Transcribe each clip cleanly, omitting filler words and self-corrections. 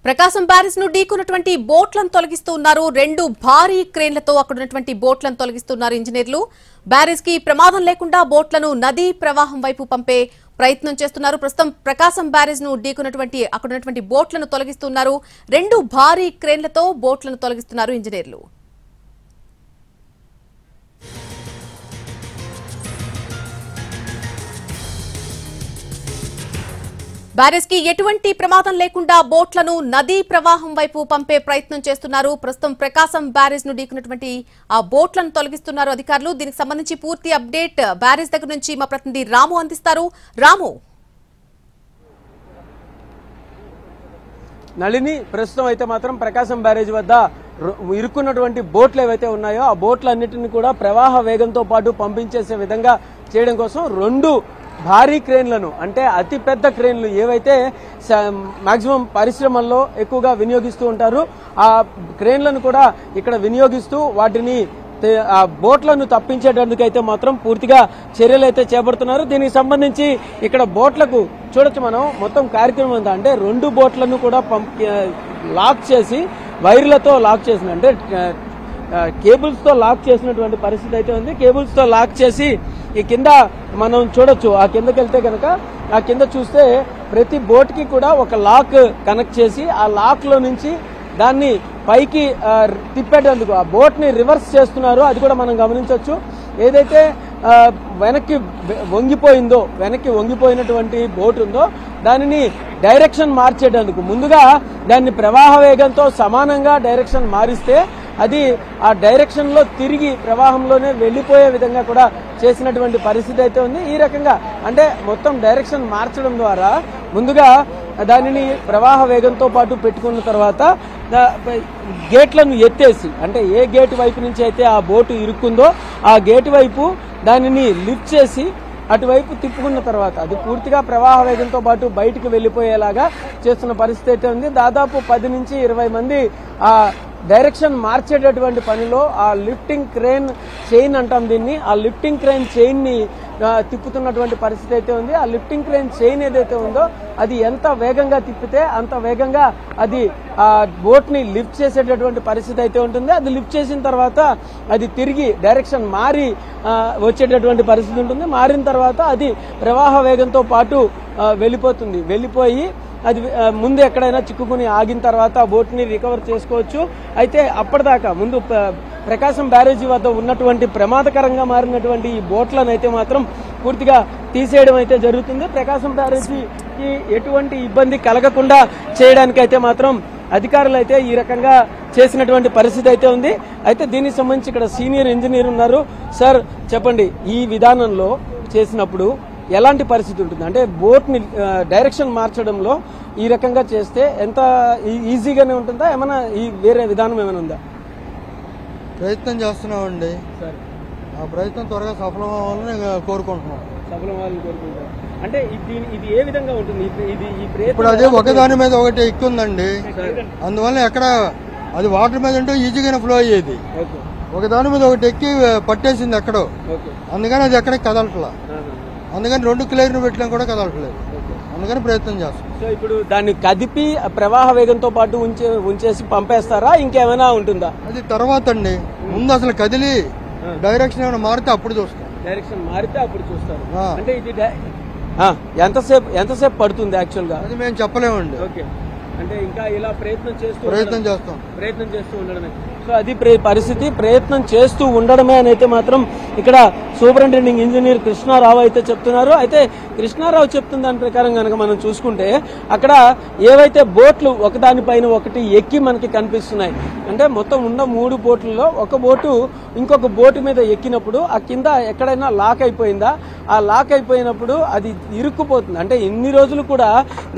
ప్రకాశం barrage ను ఢీకొన్నటువంటి బోట్లను తొలగిస్తున్నారు. 2 భారీ క్రేన్లతో అక్కడున్నటువంటి బోట్లను తొలగిస్తున్నారు ఇంజనీర్లు. బ్యారేజ్ కి ప్రమాదం లేకుండా బోట్లను నదీ ప్రవాహం వైపు పంపే ప్రయత్నం చేస్తున్నారు. ప్రస్తుతం ప్రకాశం బ్యారేజ్ ను ఢీకొన్నటువంటి అక్కడున్నటువంటి బోట్లను తొలగిస్తున్నారు. 2 భారీ క్రేన్లతో బోట్లను తొలగిస్తున్నారు ఇంజనీర్లు. బ్యారేజ్ కి ఎటువంటి ప్రమాదం లేకుండా బోట్లను నదీ ప్రవాహం వైపు పంపే ప్రయత్నం చేస్తున్నారు. ప్రస్తుతం ప్రకాశం బ్యారేజ్ ను ఢీకొన్నటువంటి ఆ బోట్లను తొలగిస్తున్నారు అధికారులు. దీనికి సంబంధించి పూర్తి అప్డేట్ బ్యారేజ్ దగ్గర నుంచి మా ప్రతినిధి రాము అందిస్తారు. రాము, నళిని, ప్రస్తుతం అయితే మాత్రం ప్రకాశం బ్యారేజ్ వద్ద ఇరుక్కున్నటువంటి బోట్లు ఏవైతే ఉన్నాయో ఆ బోట్లన్నింటినీ కూడా ప్రవాహ వేగంతో పాటు పంపించేసే విధంగా చేయడం కోసం 2 భారీ క్రేన్లను, అంటే అతి పెద్ద క్రేన్లు ఏవైతే మాక్సిమం పరిశ్రమల్లో ఎక్కువగా వినియోగిస్తూ ఉంటారు, ఆ క్రేన్లను కూడా ఇక్కడ వినియోగిస్తూ వాటిని ఆ బోట్లను తప్పించేటందుకైతే మాత్రం పూర్తిగా చర్యలు అయితే చేపడుతున్నారు. దీనికి సంబంధించి ఇక్కడ బోట్లకు చూడొచ్చు మనం మొత్తం కార్యక్రమం అంతా, అంటే 2 బోట్లను కూడా లాక్ చేసి వైర్లతో లాక్ చేసిన, అంటే కేబుల్స్ తో లాక్ చేసినటువంటి పరిస్థితి అయితే ఉంది. కేబుల్స్ తో లాక్ చేసి ఈ కింద మనం చూడొచ్చు, ఆ కిందకి వెళ్తే కనుక ఆ కింద చూస్తే ప్రతి బోట్ కి కూడా ఒక లాక్ కనెక్ట్ చేసి ఆ లాక్ లో నుంచి దాన్ని పైకి తిప్పేటందుకు ఆ బోట్ ని రివర్స్ చేస్తున్నారు. అది కూడా మనం గమనించవచ్చు. ఏదైతే వెనక్కి వంగిపోయినటువంటి బోట్ ఉందో దానిని డైరెక్షన్ మార్చేటందుకు ముందుగా దాన్ని ప్రవాహ వేగంతో సమానంగా డైరెక్షన్ మారిస్తే అది ఆ డైరెక్షన్ లో తిరిగి ప్రవాహంలోనే వెళ్లిపోయే విధంగా కూడా చేసినటువంటి పరిస్థితి అయితే ఉంది. ఈ రకంగా అంటే మొత్తం డైరెక్షన్ మార్చడం ద్వారా ముందుగా దానిని ప్రవాహ వేగంతో పాటు పెట్టుకున్న తర్వాత గేట్లను ఎత్తేసి, అంటే ఏ గేట్ వైపు నుంచి అయితే ఆ బోటు ఇరుక్కుందో ఆ గేటు వైపు దానిని లిఫ్ట్ చేసి అటువైపు తిప్పుకున్న తర్వాత అది పూర్తిగా ప్రవాహ వేగంతో పాటు బయటికి వెళ్లిపోయేలాగా చేస్తున్న పరిస్థితి అయితే ఉంది. దాదాపు 10 నుంచి 20 మంది ఆ డైరెక్షన్ మార్చేటటువంటి పనిలో ఆ లిఫ్టింగ్ క్రేన్ చైన్ అంటాం దీన్ని, ఆ లిఫ్టింగ్ క్రేన్ చైన్ ని తిప్పుతున్నటువంటి పరిస్థితి అయితే ఉంది. ఆ లిఫ్టింగ్ క్రేన్ చైన్ ఏదైతే ఉందో అది ఎంత వేగంగా తిప్పితే అంత వేగంగా అది ఆ బోట్ ని లిఫ్ట్ చేసేటటువంటి పరిస్థితి అయితే ఉంటుంది. అది లిఫ్ట్ చేసిన తర్వాత అది తిరిగి డైరెక్షన్ మారి వచ్చేటటువంటి పరిస్థితి ఉంటుంది. మారిన తర్వాత అది ప్రవాహ వేగంతో పాటు వెళ్ళిపోయి అది ముందు ఎక్కడైనా చిక్కుకుని ఆగిన తర్వాత ఆ బోట్ ని రికవర్ చేసుకోవచ్చు. అయితే అప్పటిదాకా ముందు ప్రకాశం బ్యారేజీ వద్ద ఉన్నటువంటి ప్రమాదకరంగా మారినటువంటి ఈ బోట్లను అయితే మాత్రం పూర్తిగా తీసేయడం అయితే జరుగుతుంది. ప్రకాశం బ్యారేజీకి ఎటువంటి ఇబ్బంది కలగకుండా చేయడానికి అయితే మాత్రం అధికారులు అయితే ఈ రకంగా చేసినటువంటి పరిస్థితి అయితే ఉంది. అయితే దీనికి సంబంధించి ఇక్కడ సీనియర్ ఇంజనీర్ ఉన్నారు. సార్ చెప్పండి, ఈ విధానంలో చేసినప్పుడు ఎలాంటి పరిస్థితి ఉంటుంది? అంటే బోట్ ని డైరెక్షన్ మార్చడంలో ఈ రకంగా చేస్తే ఎంత ఈజీగానే ఉంటుందా, ఏమైనా వేరే విధానం ఏమైనా ఉందా? ప్రయత్నం చేస్తున్నామండి. ఆ ప్రయత్నం త్వరగా సఫలం అవ్వాలని కోరుకుంటున్నాం. అంటే ఇది ఏ విధంగా ఉంటుంది? ఇప్పుడు అదే ఒకదాని మీద ఒకటి ఎక్కుందండి, అందువల్ల ఎక్కడ అది వాటర్ మీద ఉంటే ఈజీగానే ఫ్లో అయ్యేది. ఒకదాని మీద ఒకటి ఎక్కి పట్టేసింది ఎక్కడో, అందుకని అది ఎక్కడికి కదలట్లా. అందుకని 2 క్లియర్ను పెట్టినా కూడా కదలట్లేదు, అందుకని ప్రయత్నం చేస్తాం. సో ఇప్పుడు దాన్ని కదిపి ప్రవాహ వేగంతో పాటు ఉంచేసి పంపేస్తారా, ఇంకేమైనా ఉంటుందా? అది తర్వాత అండి, ముందు అసలు కదిలి డైరెక్షన్ ఏమైనా మారితే అప్పుడు చూస్తాం. డైరెక్షన్ మారితే అప్పుడు చూస్తారు. అంటే ఇది ఎంతసేపు పడుతుంది యాక్చువల్ గా? అది మేము చెప్పలేమండి. ఓకే, అంటే ఇంకా ఇలా ప్రయత్నం చేస్తూ ఉండడమే. సో అది పరిస్థితి, ప్రయత్నం చేస్తూ ఉండడమే అని అయితే మాత్రం ఇక్కడ సూపరింటెండింగ్ ఇంజనీర్ కృష్ణారావు అయితే చెప్తున్నారు. అయితే కృష్ణారావు చెప్తున్న దాని ప్రకారం కనుక మనం చూసుకుంటే అక్కడ ఏవైతే బోట్లు ఒకదానిపైన ఒకటి ఎక్కి మనకి కనిపిస్తున్నాయి, అంటే మొత్తం ఉన్న 3 బోట్లలో ఒక బోటు ఇంకొక బోటు మీద ఎక్కినప్పుడు ఆ కింద ఎక్కడైనా లాక్ అయిపోయిందా, ఆ లాక్ అయిపోయినప్పుడు అది ఇరుక్కుపోతుంది. అంటే ఇన్ని రోజులు కూడా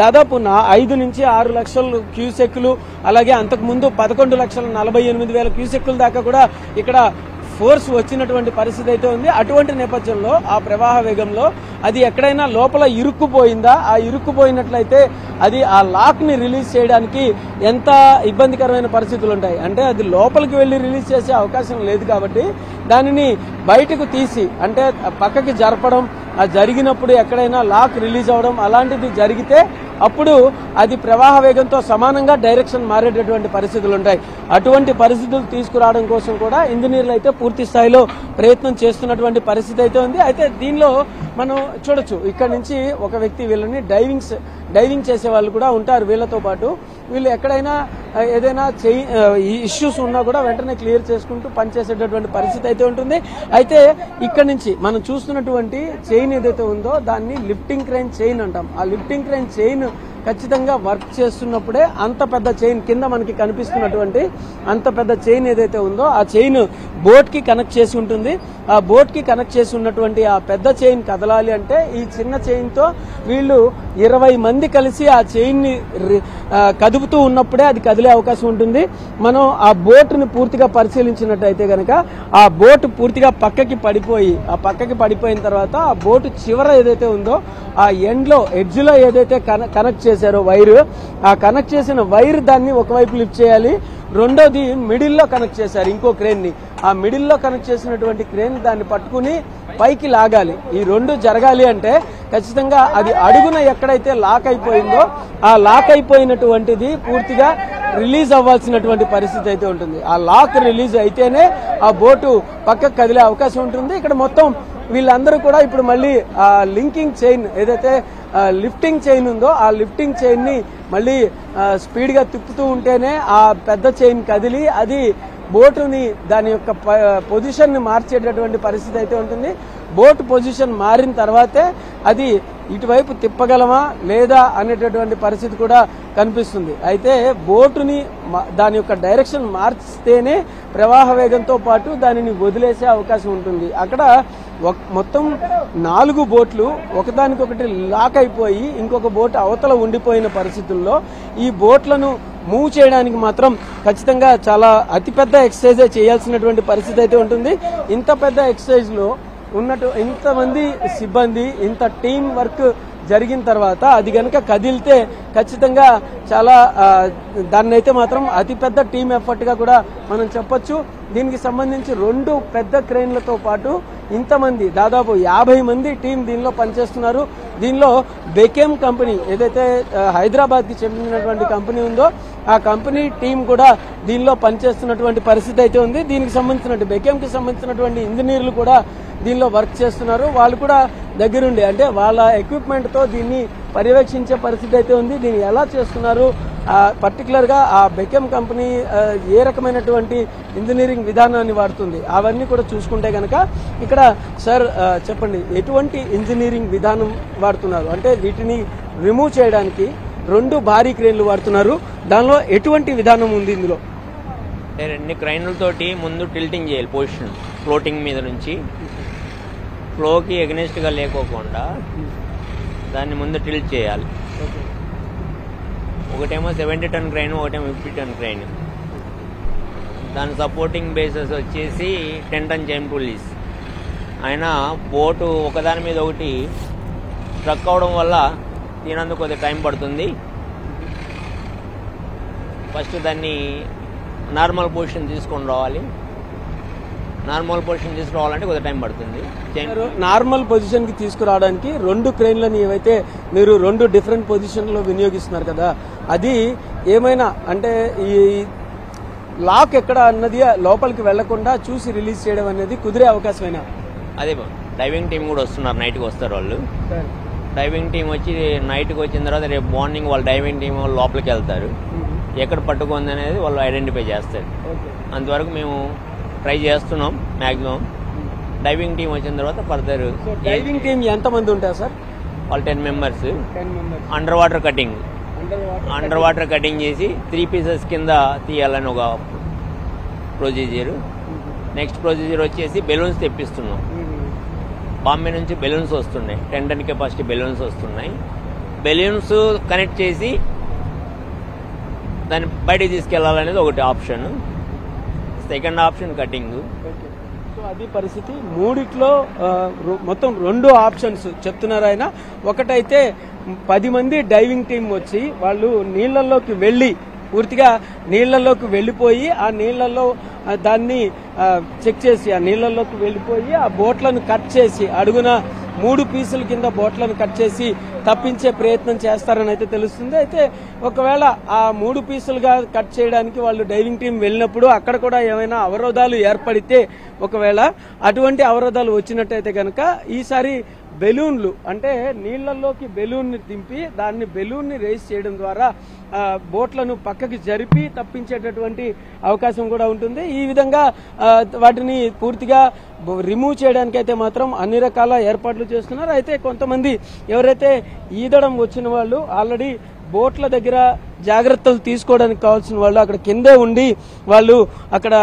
దాదాపు 5 నుంచి 6 లక్షల క్యూసెక్లు, అలాగే అంతకుముందు 11,48,000 క్యూసెక్కుల దాకా కూడా ఇక్కడ ఫోర్స్ వచ్చినటువంటి పరిస్థితి అయితే ఉంది. అటువంటి నేపథ్యంలో ఆ ప్రవాహ వేగంలో అది ఎక్కడైనా లోపల ఇరుక్కుపోయిందా, ఆ ఇరుక్కుపోయినట్లయితే అది ఆ లాక్ ని రిలీజ్ చేయడానికి ఎంత ఇబ్బందికరమైన పరిస్థితులు ఉంటాయి. అంటే అది లోపలికి వెళ్లి రిలీజ్ చేసే అవకాశం లేదు కాబట్టి దానిని బయటకు తీసి, అంటే పక్కకి జరపడం, ఆ జరిగినప్పుడు ఎక్కడైనా లాక్ రిలీజ్ అవడం అలాంటిది జరిగితే అప్పుడు అది ప్రవాహ వేగంతో సమానంగా డైరెక్షన్ మారేటటువంటి పరిస్థితులు ఉంటాయి. అటువంటి పరిస్థితులు తీసుకురావడం కోసం కూడా ఇంజనీర్లు అయితే పూర్తి స్థాయిలో ప్రయత్నం చేస్తున్నటువంటి పరిస్థితి అయితే ఉంది. అయితే దీనిలో మనం చూడొచ్చు, ఇక్కడ నుంచి ఒక వ్యక్తి వీళ్ళని డైవింగ్ చేసే వాళ్ళు కూడా ఉంటారు. వీళ్ళతో పాటు వీళ్ళు ఎక్కడైనా ఏదైనా ఇష్యూస్ ఉన్నా కూడా వెంటనే క్లియర్ చేసుకుంటూ పనిచేసేటటువంటి పరిస్థితి అయితే ఉంటుంది. అయితే ఇక్కడ నుంచి మనం చూస్తున్నటువంటి చైన్ ఏదైతే ఉందో దాన్ని లిఫ్టింగ్ క్రేన్ చైన్ అంటాం. ఆ లిఫ్టింగ్ క్రేన్ చైన్ ఖచ్చితంగా వర్క్ చేస్తున్నప్పుడే అంత పెద్ద చైన్ కింద మనకి కనిపిస్తున్నటువంటి అంత పెద్ద చైన్ ఏదైతే ఉందో ఆ చైన్ బోట్ కి కనెక్ట్ చేసి ఉంటుంది. ఆ బోట్ కి కనెక్ట్ చేసి ఉన్నటువంటి ఆ పెద్ద చైన్ కదలాలి అంటే ఈ చిన్న చైన్ తో వీళ్ళు 20 మంది కలిసి ఆ చైన్ ని కదుపుతూ ఉన్నప్పుడే అది కదిలే అవకాశం ఉంటుంది. మనం ఆ బోట్ ని పూర్తిగా పరిశీలించినట్టయితే గనక ఆ బోట్ పూర్తిగా పక్కకి పడిపోయిన తర్వాత ఆ బోట్ చివర ఏదైతే ఉందో ఆ ఎడ్జ్ లో ఏదైతే కనెక్ట్ చేశారో వైర్, ఆ కనెక్ట్ చేసిన వైర్ దాన్ని ఒకవైపు లిఫ్ట్ చేయాలి. రెండోది మిడిల్లో కనెక్ట్ చేశారు ఇంకో క్రేన్ ని. ఆ మిడిల్లో కనెక్ట్ చేసినటువంటి క్రేన్ దాన్ని పట్టుకుని పైకి లాగాలి. ఈ రెండు జరగాలి అంటే ఖచ్చితంగా అది అడుగున ఎక్కడైతే లాక్ అయిపోయిందో ఆ లాక్ అయిపోయినటువంటిది పూర్తిగా రిలీజ్ అవ్వాల్సినటువంటి పరిస్థితి అయితే ఉంటుంది. ఆ లాక్ రిలీజ్ అయితేనే ఆ బోటు పక్కకు కదిలే అవకాశం ఉంటుంది. ఇక్కడ మొత్తం వీళ్ళందరూ కూడా ఇప్పుడు మళ్ళీ ఆ లింకింగ్ చైన్ ఏదైతే లిఫ్టింగ్ చైన్ ఉందో ఆ లిఫ్టింగ్ చైన్ ని మళ్ళీ స్పీడ్ గా తిప్పుతూ ఉంటేనే ఆ పెద్ద చైన్ కదిలి అది బోటుని దాని యొక్క పొజిషన్ ని మార్చేటటువంటి పరిస్థితి అయితే ఉంటుంది. బోట్ పొజిషన్ మారిన తర్వాతే అది ఇటువైపు తిప్పగలమా లేదా అనేటటువంటి పరిస్థితి కూడా కనిపిస్తుంది. అయితే బోటుని దాని యొక్క డైరెక్షన్ మార్చితేనే ప్రవాహ వేగంతో పాటు దానిని వదిలేసే అవకాశం ఉంటుంది. అక్కడ మొత్తం 4 బోట్లు ఒకదానికొకటి లాక్ అయిపోయి ఇంకొక బోట్ అవతల ఉండిపోయిన పరిస్థితుల్లో ఈ బోట్లను మూవ్ చేయడానికి మాత్రం ఖచ్చితంగా చాలా అతిపెద్ద ఎక్సర్సైజ్ చేయాల్సినటువంటి పరిస్థితి అయితే ఉంటుంది. ఇంత పెద్ద ఎక్సర్సైజ్ లో ఇంతమంది సిబ్బంది ఇంత టీం వర్క్ జరిగిన తర్వాత అది గనక కదిలితే ఖచ్చితంగా చాలా దాన్ని అయితే మాత్రం అతిపెద్ద టీం ఎఫర్ట్ గా కూడా మనం చెప్పొచ్చు. దీనికి సంబంధించి 2 పెద్ద క్రేన్లతో పాటు ఇంతమంది దాదాపు 50 మంది టీం దీనిలో పనిచేస్తున్నారు. దీనిలో బెకెమ్ కంపెనీ ఏదైతే హైదరాబాద్ కి చెందినటువంటి కంపెనీ ఉందో ఆ కంపెనీ టీం కూడా దీనిలో పనిచేస్తున్నటువంటి పరిస్థితి అయితే ఉంది. దీనికి సంబంధించిన బెకెమ్ కి సంబంధించినటువంటి ఇంజనీర్లు కూడా దీనిలో వర్క్ చేస్తున్నారు. వాళ్ళు కూడా దగ్గరుండి అంటే వాళ్ళ ఎక్విప్మెంట్ తో దీన్ని పర్యవేక్షించే పరిస్థితి అయితే ఉంది. దీన్ని ఎలా చేస్తున్నారు, పర్టికులర్ గా ఆ బెకెమ్ కంపెనీ ఏ రకమైనటువంటి ఇంజనీరింగ్ విధానాన్ని వాడుతుంది అవన్నీ కూడా చూసుకుంటే గనక ఇక్కడ సార్ చెప్పండి, ఎటువంటి ఇంజనీరింగ్ విధానం వాడుతున్నారు? అంటే వీటిని రిమూవ్ చేయడానికి 2 భారీ క్రేన్లు వాడుతున్నారు. దానిలో ఎటువంటి విధానం ఉంది ఇందులో? 2 క్రైన్లతోటి ముందు టిల్టింగ్ చేయాలి. పొజిషన్ ఫ్లోటింగ్ మీద నుంచి ఫ్లోకి ఎగ్నెస్ట్ గా లేకోకుండా దాన్ని ముందు టిల్ట్ చేయాలి. ఒకటేమో 70 టన్ క్రైన్, ఒకటేమో 50 టన్ క్రైన్. దాని సపోర్టింగ్ బేసెస్ వచ్చేసి 10 టన్ చైన్ పుల్లీస్. అయినా బోటు ఒకదాని మీద ఒకటి స్ట్రక్ అవడం వల్ల దీనందుకు కొద్దిగా టైం పడుతుంది. ఫస్ట్ దాన్ని నార్మల్ పొజిషన్ తీసుకొని రావాలి. నార్మల్ పొజిషన్ తీసుకురావాలంటే కొద్దిగా టైం పడుతుంది. నార్మల్ పొజిషన్ కి తీసుకురావడానికి 2 క్రేన్లను ఏవైతే మీరు 2 డిఫరెంట్ పొజిషన్ లో వినియోగిస్తున్నారు కదా, అది ఏమైనా అంటే ఈ లాక్ ఎక్కడ అన్నది లోపలికి వెళ్లకుండా చూసి రిలీజ్ చేయడం అనేది కుదిరే అవకాశమైనా? అదే డైవింగ్ టీం కూడా వస్తున్నారు, నైట్కి వస్తారు వాళ్ళు. డైవింగ్ టీం వచ్చి నైట్కి వచ్చిన తర్వాత రేపు మార్నింగ్ వాళ్ళు డైవింగ్ టీం వాళ్ళు లోపలికి వెళ్తారు. ఎక్కడ పట్టుకుంది అనేది వాళ్ళు ఐడెంటిఫై చేస్తారు. అంతవరకు మేము ట్రై చేస్తున్నాం మాక్సిమం. డైవింగ్ టీం వచ్చిన తర్వాత ఫర్దర్. డైవింగ్ టీం ఎంతమంది ఉంటారు సార్? వాళ్ళు 10 మెంబర్స్. అండర్ వాటర్ కటింగ్ చేసి 3 పీసెస్ కింద తీయాలని ఒక ప్రొసీజర్. నెక్స్ట్ ప్రొసీజర్ వచ్చేసి బెలూన్స్ తెప్పిస్తున్నాం. బాంబే నుంచి బెలూన్స్ వస్తున్నాయి, 10 టన్ కెపాసిటీ బెలూన్స్ వస్తున్నాయి. బెలూన్స్ కనెక్ట్ చేసి దాన్ని బయటికి తీసుకెళ్లాలనేది ఒకటి option. Second option cutting. So అది పరిస్థితి. 3 మొత్తం 2 ఆప్షన్స్ చెప్తున్నారు ఆయన. ఒకటైతే 10 మంది డైవింగ్ టీం వచ్చి వాళ్ళు నీళ్లలోకి వెళ్లి పూర్తిగా నీళ్లలోకి వెళ్లిపోయి ఆ నీళ్లలో దాన్ని చెక్ చేసి ఆ నీళ్లలోకి వెళ్లిపోయి ఆ బోట్లను కట్ చేసి అడుగున 3 పీసుల కింద బోట్లను కట్ చేసి తప్పించే ప్రయత్నం చేస్తారని అయితే తెలుస్తుంది. అయితే ఒకవేళ ఆ 3 పీసులుగా కట్ చేయడానికి వాళ్ళు డైవింగ్ టీం వెళ్ళినప్పుడు అక్కడ కూడా ఏమైనా అవరోధాలు ఏర్పడితే, ఒకవేళ అటువంటి అవరోధాలు వచ్చినట్టయితే కనుక ఈసారి బెలూన్లు అంటే నీళ్లలోకి బెలూన్ని దింపి దాన్ని బెలూన్ని రేస్ చేయడం ద్వారా బోట్లను పక్కకి జరిపి తప్పించేటటువంటి అవకాశం కూడా ఉంటుంది. ఈ విధంగా వాటిని పూర్తిగా రిమూవ్ చేయడానికి అయితే మాత్రం అన్ని రకాల ఏర్పాట్లు చేస్తున్నారు. అయితే కొంతమంది ఎవరైతే ఈదడం వచ్చిన వాళ్ళు ఆల్రెడీ బోట్ల దగ్గర జాగ్రత్తలు తీసుకోవడానికి కావాల్సిన వాళ్ళు అక్కడ కిందే ఉండి వాళ్ళు అక్కడ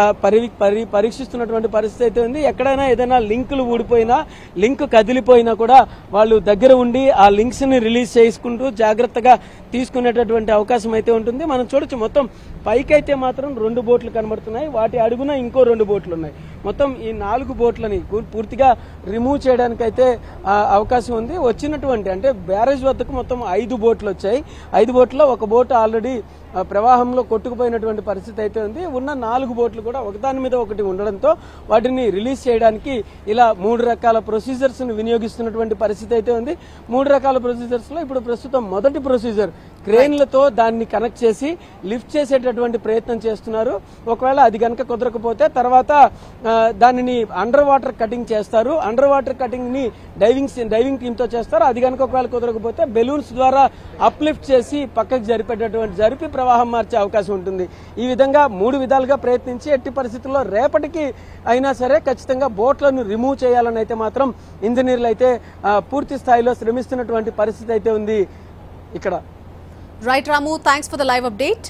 పరీక్షిస్తున్నటువంటి పరిస్థితి అయితే ఉంది. ఎక్కడైనా ఏదైనా లింకులు ఊడిపోయినా, లింక్ కదిలిపోయినా కూడా వాళ్ళు దగ్గర ఉండి ఆ లింక్స్ ని రిలీజ్ చేసుకుంటూ జాగ్రత్తగా తీసుకునేటటువంటి అవకాశం అయితే ఉంటుంది. మనం చూడొచ్చు, మొత్తం పైకైతే మాత్రం 2 బోట్లు కనబడుతున్నాయి, వాటి అడుగున ఇంకో 2 బోట్లు ఉన్నాయి. మొత్తం ఈ 4 బోట్లని పూర్తిగా రిమూవ్ చేయడానికి అయితే అవకాశం ఉంది. వచ్చినటువంటి అంటే బ్యారేజ్ వద్దకు మొత్తం 5 బోట్లు వచ్చాయి. 5 బోట్లలో ఒక బోట్ ఆల్రెడీ ప్రవాహంలో కొట్టుకుపోయినటువంటి పరిస్థితి అయితే ఉంది. ఉన్న 4 బోట్లు కూడా ఒకదాని మీద ఒకటి ఉండడంతో వాటిని రిలీజ్ చేయడానికి ఇలా 3 రకాల ప్రొసీజర్స్ ను వినియోగిస్తున్నటువంటి పరిస్థితి అయితే ఉంది. 3 రకాల ప్రొసీజర్స్ లో ఇప్పుడు ప్రస్తుతం మొదటి ప్రొసీజర్ క్రేన్లతో దాన్ని కనెక్ట్ చేసి లిఫ్ట్ చేసేటటువంటి ప్రయత్నం చేస్తున్నారు. ఒకవేళ అది కనుక కుదరకపోతే తర్వాత దానిని అండర్ వాటర్ కటింగ్ చేస్తారు. అండర్ వాటర్ కటింగ్ ని డైవింగ్ టీమ్ తో చేస్తారు. అది కనుక ఒకవేళ కుదరకపోతే బెలూన్స్ ద్వారా అప్లిఫ్ట్ చేసి పక్కకు జరిపి ప్రవాహం మార్చే అవకాశం ఉంటుంది. ఈ విధంగా 3 విధాలుగా ప్రయత్నించి ఎట్టి పరిస్థితుల్లో రేపటికి అయినా సరే ఖచ్చితంగా బోట్లను రిమూవ్ చేయాలని అయితే మాత్రం ఇంజనీర్లు అయితే పూర్తి స్థాయిలో శ్రమిస్తున్నటువంటి పరిస్థితి అయితే ఉంది ఇక్కడ. Right Ramu, thanks for the live update.